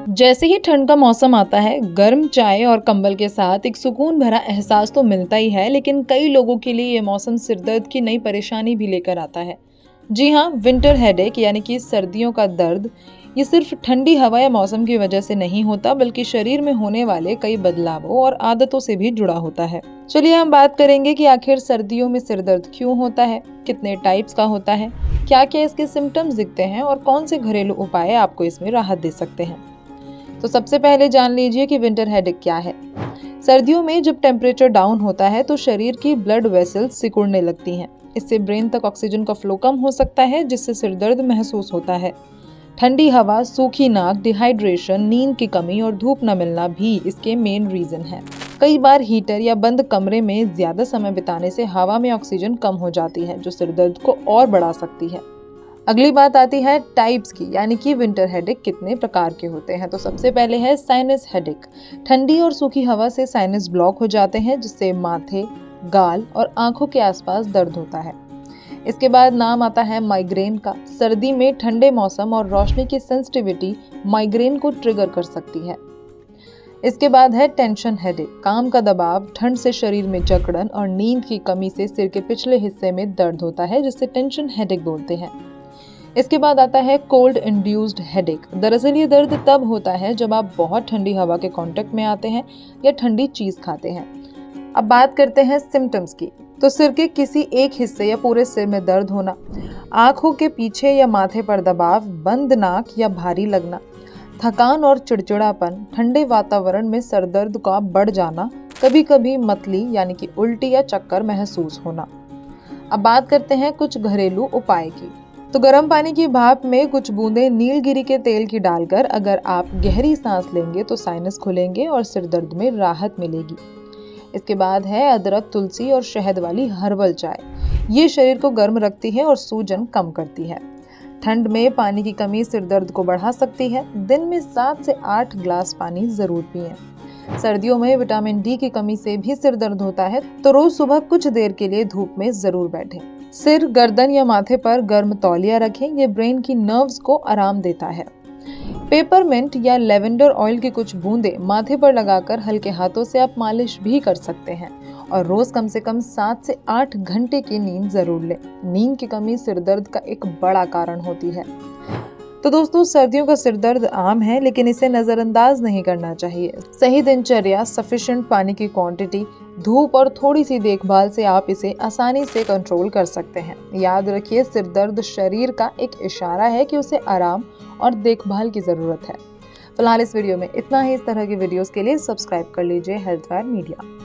जैसे ही ठंड का मौसम आता है, गर्म चाय और कंबल के साथ एक सुकून भरा एहसास तो मिलता ही है, लेकिन कई लोगों के लिए ये मौसम सिरदर्द की नई परेशानी भी लेकर आता है। जी हाँ, विंटर हेडेक यानी कि सर्दियों का दर्द, ये सिर्फ ठंडी हवा या मौसम की वजह से नहीं होता, बल्कि शरीर में होने वाले कई बदलावों और आदतों से भी जुड़ा होता है। चलिए हम बात करेंगे कि आखिर सर्दियों में सिरदर्द क्यों होता है, कितने टाइप्स का होता है, क्या क्या इसके सिम्टम्स दिखते हैं और कौन से घरेलू उपाय आपको इसमें राहत दे सकते हैं। तो सबसे पहले जान लीजिए कि विंटर हेडेक क्या है। सर्दियों में जब टेम्परेचर डाउन होता है तो शरीर की ब्लड वेसल्स सिकुड़ने लगती हैं। इससे ब्रेन तक ऑक्सीजन का फ्लो कम हो सकता है, जिससे सिरदर्द महसूस होता है। ठंडी हवा, सूखी नाक, डिहाइड्रेशन, नींद की कमी और धूप न मिलना भी इसके मेन रीजन है। कई बार हीटर या बंद कमरे में ज्यादा समय बिताने से हवा में ऑक्सीजन कम हो जाती है, जो सिरदर्द को और बढ़ा सकती है। अगली बात आती है टाइप्स की, यानी कि विंटर हेडेक कितने प्रकार के होते हैं। तो सबसे पहले है साइनस हेडेक। ठंडी और सूखी हवा से साइनस ब्लॉक हो जाते हैं, जिससे माथे, गाल और आंखों के आसपास दर्द होता है। इसके बाद नाम आता है माइग्रेन का। सर्दी में ठंडे मौसम और रोशनी की सेंसिटिविटी माइग्रेन को ट्रिगर कर सकती है। इसके बाद है टेंशन हेडेक। काम का दबाव, ठंड से शरीर में जकड़न और नींद की कमी से सिर के पिछले हिस्से में दर्द होता है, जिससे टेंशन हेडेक बोलते हैं। इसके बाद आता है कोल्ड इंड्यूस्ड हेडेक। दरअसल ये दर्द तब होता है जब आप बहुत ठंडी हवा के कांटेक्ट में आते हैं या ठंडी चीज खाते हैं। अब बात करते हैं सिम्टम्स की। तो सिर के किसी एक हिस्से या पूरे सिर में दर्द होना, आंखों के पीछे या माथे पर दबाव, बंद नाक या भारी लगना, थकान और चिड़चिड़ापन, ठंडे वातावरण में सरदर्द का बढ़ जाना, कभी कभी मतली यानी कि उल्टी या चक्कर महसूस होना। अब बात करते हैं कुछ घरेलू उपाय की। तो गर्म पानी की भाप में कुछ बूंदें नीलगिरी के तेल की डालकर अगर आप गहरी सांस लेंगे तो साइनस खुलेंगे और सिर दर्द में राहत मिलेगी। इसके बाद है अदरक, तुलसी और शहद वाली हर्बल चाय। ये शरीर को गर्म रखती है और सूजन कम करती है। ठंड में पानी की कमी सिर दर्द को बढ़ा सकती है। दिन में 7 से 8 ग्लास पानी जरूर पिएं। सर्दियों में विटामिन डी की कमी से भी सिर दर्द होता है, तो रोज सुबह कुछ देर के लिए धूप में जरूर बैठें। सिर, गर्दन या माथे पर गर्म तौलिया रखें, ये ब्रेन की नर्व्स को आराम देता है। पेपरमिंट या लेवेंडर ऑयल की कुछ बूंदें माथे पर लगाकर हल्के हाथों से आप मालिश भी कर सकते हैं। और रोज कम से कम 7 से 8 घंटे की नींद जरूर लें। नींद की कमी सिर दर्द का एक बड़ा कारण होती है। तो दोस्तों, सर्दियों का सिर दर्द आम है, लेकिन इसे नजरअंदाज नहीं करना चाहिए। सही दिनचर्या, सफिशिएंट पानी की क्वांटिटी, धूप और थोड़ी सी देखभाल से आप इसे आसानी से कंट्रोल कर सकते हैं। याद रखिए, सिर दर्द शरीर का एक इशारा है कि उसे आराम और देखभाल की जरूरत है। फिलहाल इस वीडियो में इतना ही। इस तरह की वीडियोस के लिए सब्सक्राइब कर लीजिए हेल्थ वायर मीडिया।